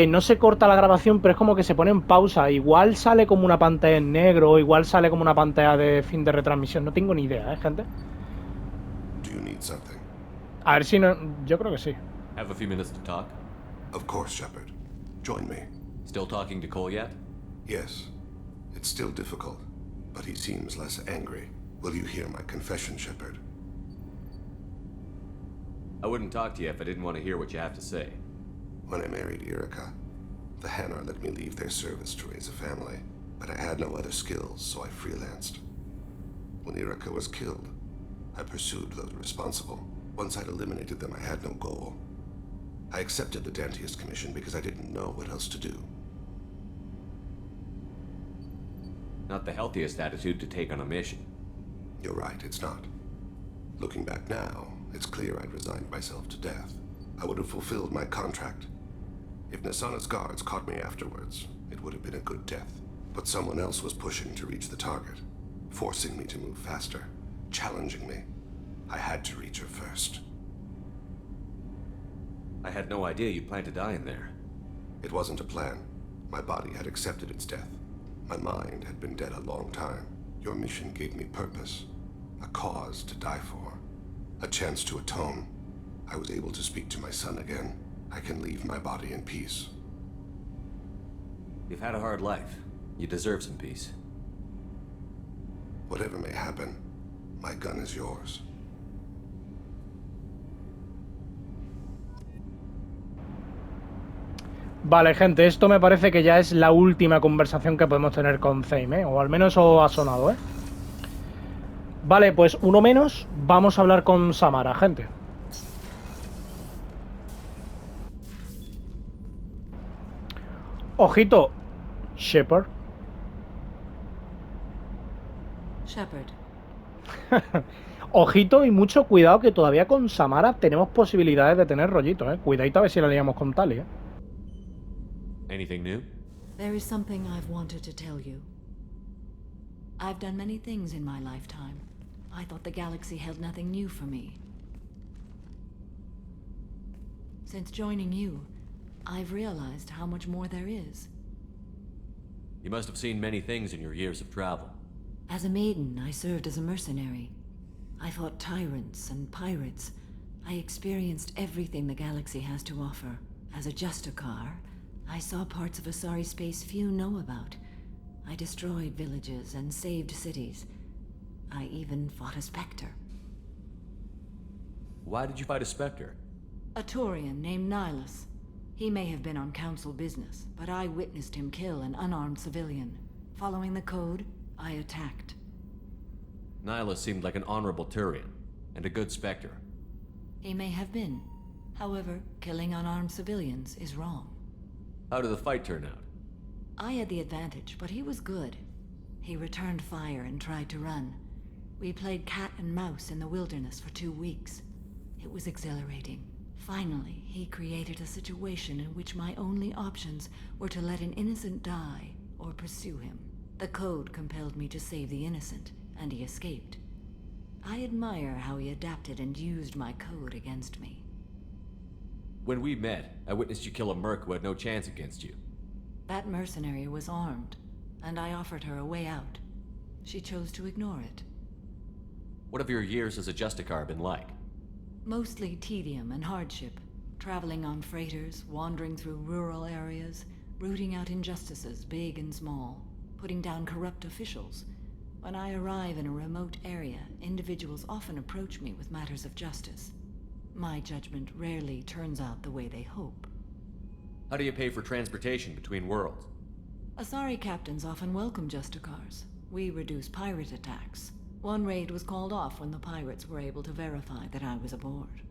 Speaker 1: no se corta la grabación, pero es como que se pone en pausa. Igual sale como una pantalla en negro, igual sale como una pantalla de fin de retransmisión. No tengo ni idea, gente. A ver si no... Yo creo que sí.
Speaker 4: Have a few minutes to talk?
Speaker 11: Of course, Shepard. Join me.
Speaker 4: Still talking to Cole yet?
Speaker 11: Yes. It's still difficult, but he seems less angry. Will you hear my confession, Shepard?
Speaker 4: I wouldn't talk to you if I didn't want to hear what you have to say.
Speaker 11: When I married Erica, the Hanar let me leave their service to raise a family, but I had no other skills, so I freelanced. When Erica was killed, I pursued those responsible. Once I'd eliminated them, I had no goal. I accepted the Dantiest Commission because I didn't know what else to do.
Speaker 4: Not the healthiest attitude to take on a mission.
Speaker 11: You're right, it's not. Looking back now, it's clear I'd resigned myself to death. I would have fulfilled my contract. If Nasana's guards caught me afterwards, it would have been a good death. But someone else was pushing to reach the target, forcing me to move faster, challenging me. I had to reach her first.
Speaker 4: I had no idea you planned to die in there.
Speaker 11: It wasn't a plan. My body had accepted its death. My mind had been dead a long time. Your mission gave me purpose, a cause to die for, a chance to atone. I was able to speak to my son again. I can leave my body in peace.
Speaker 4: You've had a hard life. You deserve some peace.
Speaker 11: Whatever may happen, my gun is yours.
Speaker 1: Vale, gente, esto me parece que ya es la última conversación que podemos tener con Zane, o al menos eso ha sonado, Vale, pues uno menos, vamos a hablar con Samara, gente. Ojito, Shepard. Ojito y mucho cuidado que todavía con Samara tenemos posibilidades de tener rollito, Cuidadito a ver si la liamos con Tali,
Speaker 4: Anything new?
Speaker 12: There is something I've wanted to tell you. I've done many things in my lifetime. I thought the galaxy held nothing new for me. Since joining you, I've realized how much more there is.
Speaker 4: You must have seen many things in your years of travel.
Speaker 12: As a maiden, I served as a mercenary. I fought tyrants and pirates. I experienced everything the galaxy has to offer. As a Justicar, I saw parts of Asari space few know about. I destroyed villages and saved cities. I even fought a Spectre.
Speaker 4: Why did you fight a Spectre?
Speaker 12: A Turian named Nihilus. He may have been on Council business, but I witnessed him kill an unarmed civilian. Following the code, I attacked.
Speaker 4: Nihilus seemed like an honorable Turian, and a good Spectre.
Speaker 12: He may have been. However, killing unarmed civilians is wrong.
Speaker 4: How did the fight turn out?
Speaker 12: I had the advantage, but he was good. He returned fire and tried to run. We played cat and mouse in the wilderness for 2 weeks. It was exhilarating. Finally, he created a situation in which my only options were to let an innocent die or pursue him. The code compelled me to save the innocent, and he escaped. I admire how he adapted and used my code against me.
Speaker 4: When we met, I witnessed you kill a merc who had no chance against you.
Speaker 12: That mercenary was armed, and I offered her a way out. She chose to ignore it.
Speaker 4: What have your years as a Justicar been like?
Speaker 12: Mostly tedium and hardship. Traveling on freighters, wandering through rural areas, rooting out injustices big and small, putting down corrupt officials. When I arrive in a remote area, individuals often approach me with matters of justice. My judgment rarely turns out the way they hope.
Speaker 4: How do you pay for transportation between worlds?
Speaker 12: Asari captains often welcome Justicars. We reduce pirate attacks. One raid was called off when the pirates were able to verify that I was aboard.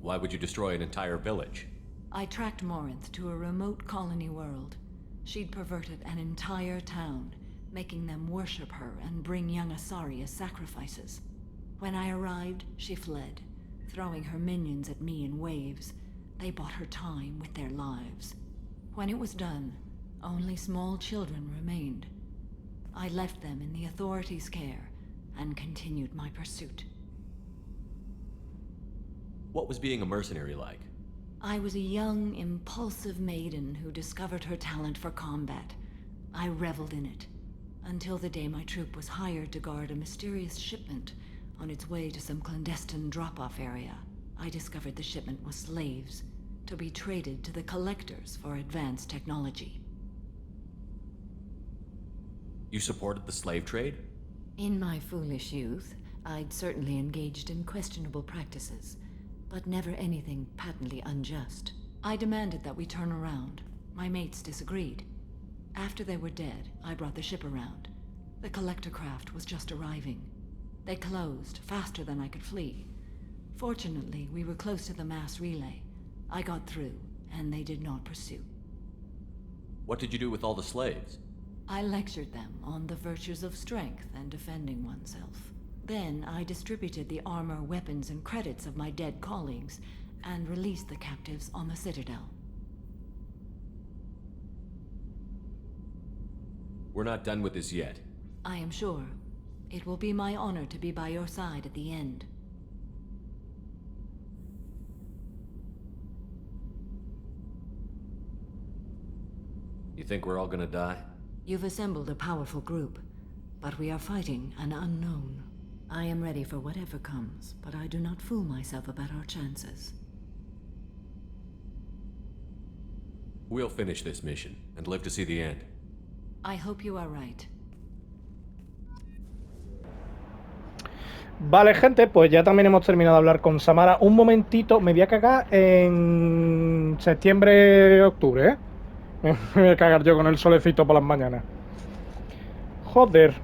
Speaker 4: Why would you destroy an entire village?
Speaker 12: I tracked Morinth to a remote colony world. She'd perverted an entire town, making them worship her and bring young Asari as sacrifices. When I arrived, she fled, throwing her minions at me in waves. They bought her time with their lives. When it was done, only small children remained. I left them in the authorities' care and continued my pursuit.
Speaker 4: What was being a mercenary like?
Speaker 12: I was a young, impulsive maiden who discovered her talent for combat. I reveled in it, until the day my troop was hired to guard a mysterious shipment on its way to some clandestine drop-off area. I discovered the shipment was slaves, to be traded to the collectors for advanced technology.
Speaker 4: You supported the slave trade?
Speaker 12: In my foolish youth, I'd certainly engaged in questionable practices, but never anything patently unjust. I demanded that we turn around. My mates disagreed. After they were dead, I brought the ship around. The collector craft was just arriving. They closed faster than I could flee. Fortunately, we were close to the mass relay. I got through, and they did not pursue.
Speaker 4: What did you do with all the slaves?
Speaker 12: I lectured them on the virtues of strength and defending oneself. Then I distributed the armor, weapons, and credits of my dead colleagues, and released the captives on the Citadel.
Speaker 4: We're not done with this yet.
Speaker 12: I am sure. It will be my honor to be by your side at the end.
Speaker 4: You think we're all gonna die?
Speaker 12: You've assembled a powerful group, but we are fighting an unknown. I am ready for whatever comes, but I do not fool myself about our chances.
Speaker 4: We'll finish this mission and live to see the end.
Speaker 12: I hope you are right.
Speaker 1: Vale, gente, pues ya también hemos terminado de hablar con Samara. Un momentito, me voy a cagar en septiembre, octubre, ¿eh? Me voy a cagar yo con el solecito por las mañanas. Joder.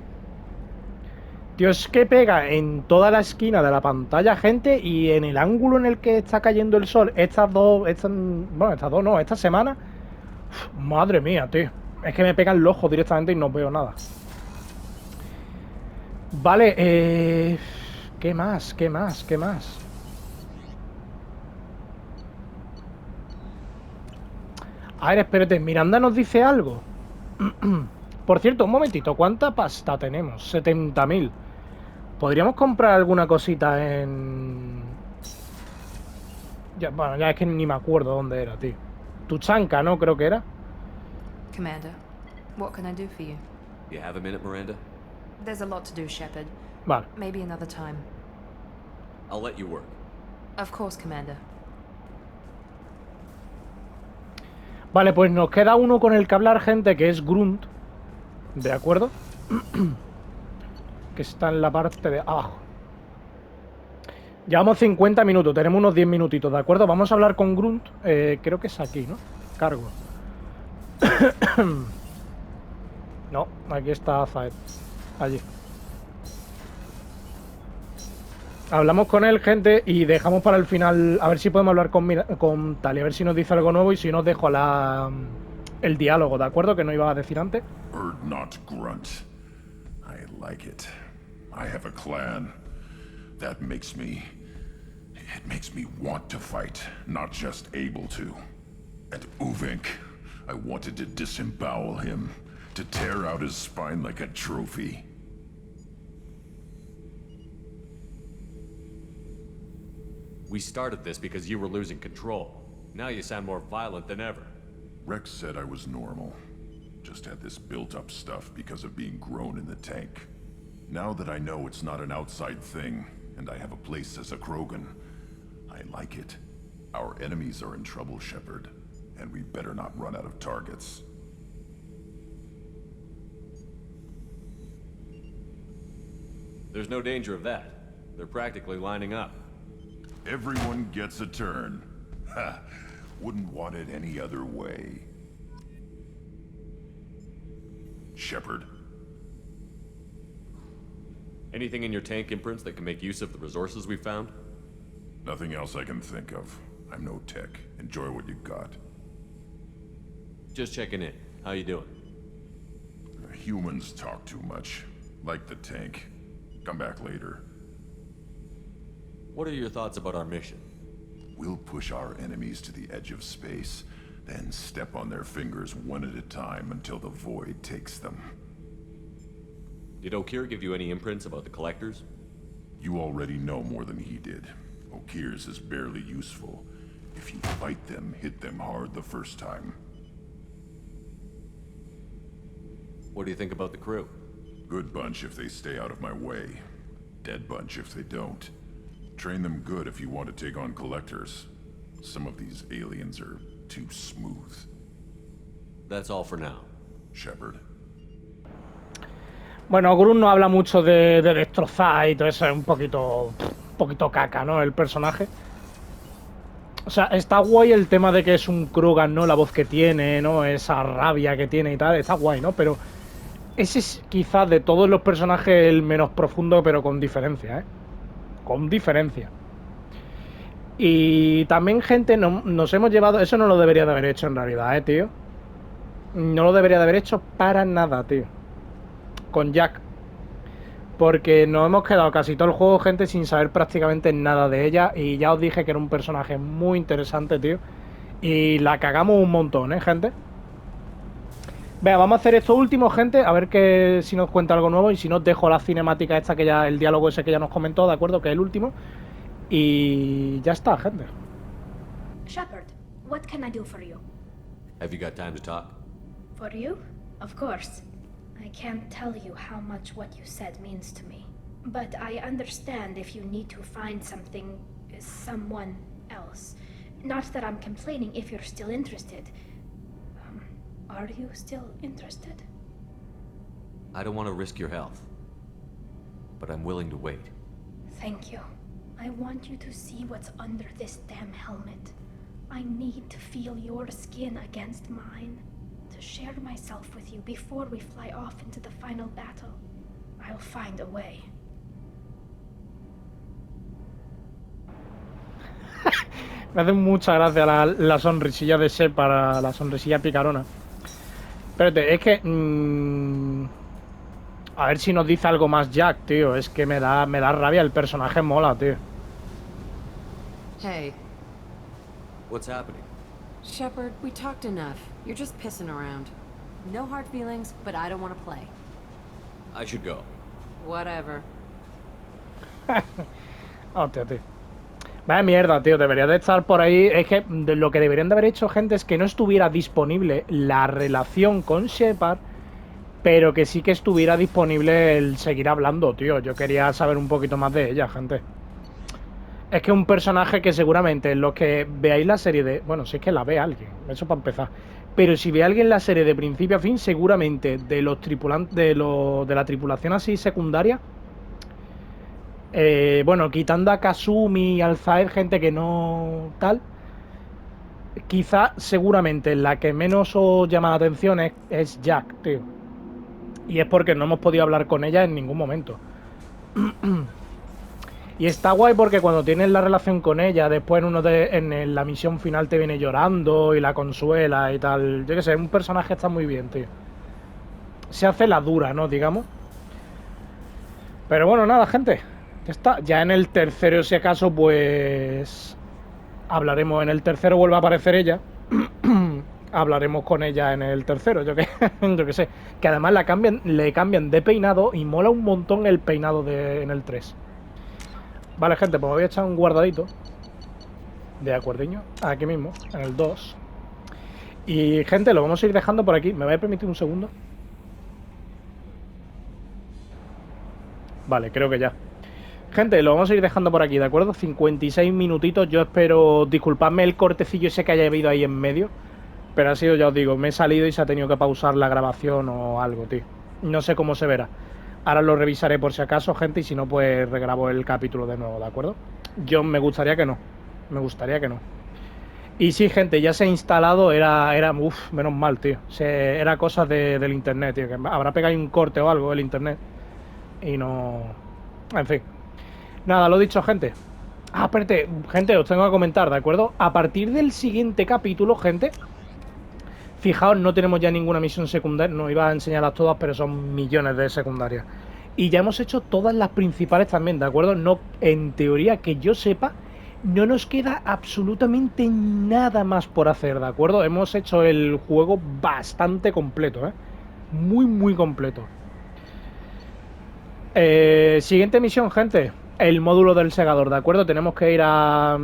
Speaker 1: Tío, es que pega en toda la esquina de la pantalla, gente, y en el ángulo en el que está cayendo el sol, esta semana. Madre mía, tío. Es que me pega el ojo directamente y no veo nada. Vale, ¿qué más? ¿Qué más? ¿Qué más? A ver, espérate, Miranda nos dice algo. Por cierto, un momentito, ¿cuánta pasta tenemos? 70.000. ¿Podríamos comprar alguna cosita en...? Ya, bueno, ya es que ni me acuerdo dónde era, tío. Tuchanka, ¿no? Creo que era.
Speaker 2: Commander, what can I do for you?
Speaker 4: You have a minute, Miranda?
Speaker 2: There's a lot to do, Shepard.
Speaker 1: Vale.
Speaker 2: Maybe another time.
Speaker 4: I'll let you work.
Speaker 2: Of course, Commander.
Speaker 1: Vale, pues nos queda uno con el que hablar, gente, que es Grunt. ¿De acuerdo? Que está en la parte de abajo. Llevamos 50 minutos, tenemos unos 10 minutitos, ¿de acuerdo? Vamos a hablar con Grunt. Creo que es aquí, ¿no? Cargo. No, aquí está Zaed. Allí. Hablamos con él, gente, y dejamos para el final. A ver si podemos hablar con Tali, a ver si nos dice algo nuevo y si no os dejo el diálogo, ¿de acuerdo? Que no iba a decir antes.
Speaker 6: Not Grunt. I like it. I have a clan. That makes me... It makes me want to fight, not just able to. And Uvink, I wanted to disembowel him,
Speaker 8: To tear out his spine like a trophy.
Speaker 4: We started this because you were losing control. Now you sound more violent than ever.
Speaker 8: Rex said I was normal. Just had this built-up stuff because of being grown in the tank. Now that I know it's not an outside thing, and I have a place as a Krogan, I like it. Our enemies are in trouble, Shepard, and we better not run out of targets.
Speaker 4: There's no danger of that. They're practically lining up.
Speaker 8: Everyone gets a turn. Ha! Wouldn't want it any other way. Shepard.
Speaker 4: Anything in your tank imprints that can make use of the resources we found?
Speaker 8: Nothing else I can think of. I'm no tech. Enjoy what you got.
Speaker 4: Just checking in. How you doing?
Speaker 8: Humans talk too much. Like the tank. Come back later.
Speaker 4: What are your thoughts about our mission?
Speaker 8: We'll push our enemies to the edge of space, then step on their fingers one at a time until the void takes them.
Speaker 4: Did Okir give you any imprints about the Collectors?
Speaker 8: You already know more than he did. Okir's is barely useful. If you fight them, hit them hard the first time.
Speaker 4: What do you think about the crew?
Speaker 8: Good bunch if they stay out of my way. Dead bunch if they don't. Train them good if you want to take on Collectors. Some of these aliens are too smooth.
Speaker 4: That's all for now.
Speaker 8: Shepard.
Speaker 1: Bueno, Grunt no habla mucho de destrozar y todo eso, es un poquito caca, ¿no? El personaje. O sea, está guay el tema de que es un Krogan, ¿no? La voz que tiene, ¿no? Esa rabia que tiene y tal, está guay, ¿no? Pero ese es quizás de todos los personajes el menos profundo, pero con diferencia, ¿eh? Con diferencia. Y también, gente, nos hemos llevado... Eso no lo debería de haber hecho en realidad, tío. No lo debería de haber hecho para nada, tío. Con Jack. Porque nos hemos quedado casi todo el juego, gente, sin saber prácticamente nada de ella. Y ya os dije que era un personaje muy interesante, tío. Y la cagamos un montón, gente. Venga, vamos a hacer esto último, gente. A ver si nos cuenta algo nuevo. Y si no, dejo la cinemática esta, que ya, el diálogo ese que ya nos comentó, ¿de acuerdo? Que es el último. Y ya está, gente.
Speaker 5: Shepard, what can I do for you?
Speaker 4: Have you got time to talk?
Speaker 5: For you? Of course. I can't tell you how much what you said means to me. But I understand if you need to find someone else. Not that I'm complaining if you're still interested. Are you still interested?
Speaker 4: I don't want to risk your health. But I'm willing to wait.
Speaker 5: Thank you. I want you to see what's under this damn helmet. I need to feel your skin against mine. To share myself with you before we fly off into the final battle. I'll find a way.
Speaker 1: Me hace mucha gracia la sonrisilla de Shepard, la sonrisilla picarona. Espérate, es que... a ver si nos dice algo más Jack, tío. Es que me da rabia, el personaje mola, tío.
Speaker 13: Hey.
Speaker 4: What's happening?
Speaker 13: Shepard, we talked enough. You're just pissing around. No hard feelings, but I don't want to play.
Speaker 4: I should go.
Speaker 13: Whatever.
Speaker 1: Hostia, tío. Vaya mierda, tío. Debería de estar por ahí. Es que lo que deberían de haber hecho, gente, es que no estuviera disponible la relación con Shepard, pero que sí que estuviera disponible el seguir hablando, tío. Yo quería saber un poquito más de ella, gente. Es que un personaje que seguramente los que veáis la serie de... Bueno, si es que la ve alguien, eso para empezar. Pero si ve alguien la serie de principio a fin, seguramente de los tripulantes, de la tripulación así secundaria, bueno, quitando a Kasumi y al Zaed, gente que no tal, quizá seguramente la que menos os llama la atención es Jack, tío. Y es porque no hemos podido hablar con ella en ningún momento. Y está guay porque cuando tienes la relación con ella, después en la misión final te viene llorando y la consuela y tal. Yo qué sé, un personaje está muy bien, tío. Se hace la dura, ¿no? Digamos. Pero bueno, nada, gente. Ya está. Ya en el tercero, si acaso, pues... hablaremos. En el tercero vuelve a aparecer ella. hablaremos con ella en el tercero, yo que sé. Que además le cambian de peinado y mola un montón el peinado en el 3. Vale, gente, pues me voy a echar un guardadito. De acuerdiño, aquí mismo, en el 2. Y, gente, lo vamos a ir dejando por aquí. ¿Me vais a permitir un segundo? Vale, creo que ya. Gente, lo vamos a ir dejando por aquí, ¿de acuerdo? 56 minutitos. Yo espero, disculpadme el cortecillo ese que haya habido ahí en medio. Pero ha sido, ya os digo, me he salido y se ha tenido que pausar la grabación o algo, tío. No sé cómo se verá. Ahora lo revisaré por si acaso, gente, y si no, pues regrabo el capítulo de nuevo, ¿de acuerdo? Me gustaría que no. Me gustaría que no. Y sí, gente, ya se ha instalado, uff, menos mal, tío. Era cosas del internet, tío, que habrá pegado un corte o algo el internet. Y no... En fin. Nada, lo dicho, gente. Ah, espérate, gente, os tengo que comentar, ¿de acuerdo? A partir del siguiente capítulo, gente... Fijaos, no tenemos ya ninguna misión secundaria. No iba a enseñarlas todas, pero son millones de secundarias. Y ya hemos hecho todas las principales también, ¿de acuerdo? No, en teoría, que yo sepa... No nos queda absolutamente nada más por hacer, ¿de acuerdo? Hemos hecho el juego bastante completo, ¿eh? Muy, muy completo. Siguiente misión, gente. El módulo del segador, ¿de acuerdo? Tenemos que ir a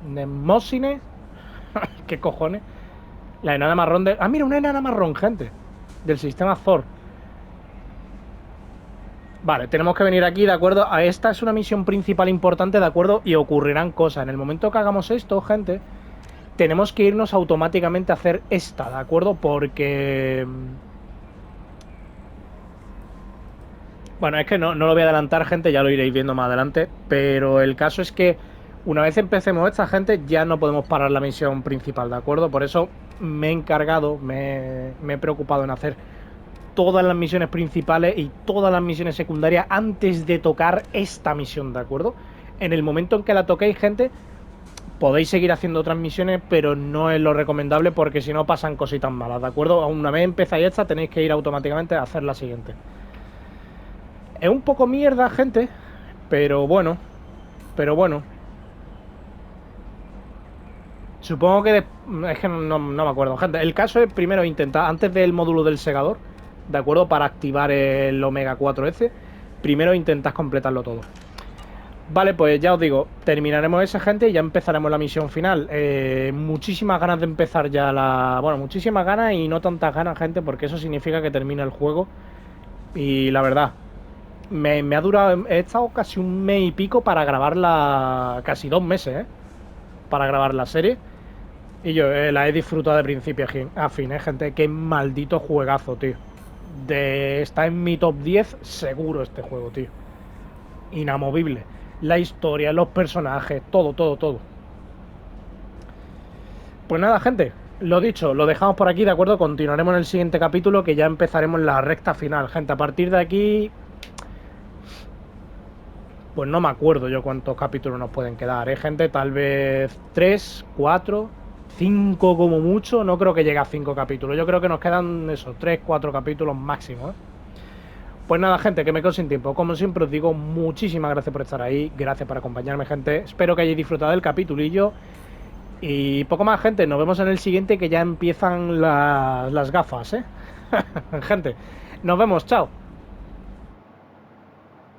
Speaker 1: Nemosine. ¿Qué cojones? La enana marrón de... Ah, mira, una enana marrón, gente. Del sistema Thor. Vale, tenemos que venir aquí, ¿de acuerdo? Esta es una misión principal importante, ¿de acuerdo? Y ocurrirán cosas. En el momento que hagamos esto, gente, tenemos que irnos automáticamente a hacer esta, ¿de acuerdo? Porque... Bueno, es que no lo voy a adelantar, gente, ya lo iréis viendo más adelante. Pero el caso es que una vez empecemos esta, gente, ya no podemos parar la misión principal, ¿de acuerdo? Por eso me he encargado, me he preocupado en hacer todas las misiones principales y todas las misiones secundarias antes de tocar esta misión, ¿de acuerdo? En el momento en que la toquéis, gente, podéis seguir haciendo otras misiones, pero no es lo recomendable porque si no pasan cositas malas, ¿de acuerdo? Una vez empezáis esta, tenéis que ir automáticamente a hacer la siguiente. Es un poco mierda, gente, pero bueno, supongo que... Es que no me acuerdo, gente. El caso es primero intentar, antes del módulo del segador, ¿de acuerdo? Para activar el Omega 4S, primero intentas completarlo todo. Vale, pues ya os digo, terminaremos esa, gente, y ya empezaremos la misión final. Muchísimas ganas de empezar ya la... Bueno, muchísimas ganas y no tantas ganas, gente, porque eso significa que termina el juego. Y la verdad, me ha durado... He estado casi un mes y pico para grabar casi 2 meses, para grabar la serie. Y yo la he disfrutado de principio a fin, gente. Qué maldito juegazo, tío. Está en mi top 10 seguro este juego, tío. Inamovible. La historia, los personajes, todo. Pues nada, gente, lo dicho, lo dejamos por aquí, ¿de acuerdo? Continuaremos en el siguiente capítulo, que ya empezaremos la recta final, gente. A partir de aquí... Pues no me acuerdo yo cuántos capítulos nos pueden quedar, gente. Tal vez 3, 4, 5 como mucho. No creo que llegue a 5 capítulos. Yo creo que nos quedan esos 3, 4 capítulos máximo, Pues nada, gente, que me quedo sin tiempo. Como siempre os digo, muchísimas gracias por estar ahí. Gracias por acompañarme, gente. Espero que hayáis disfrutado del capitulillo. Y poco más, gente. Nos vemos en el siguiente, que ya empiezan las gafas, Gente, nos vemos. Chao.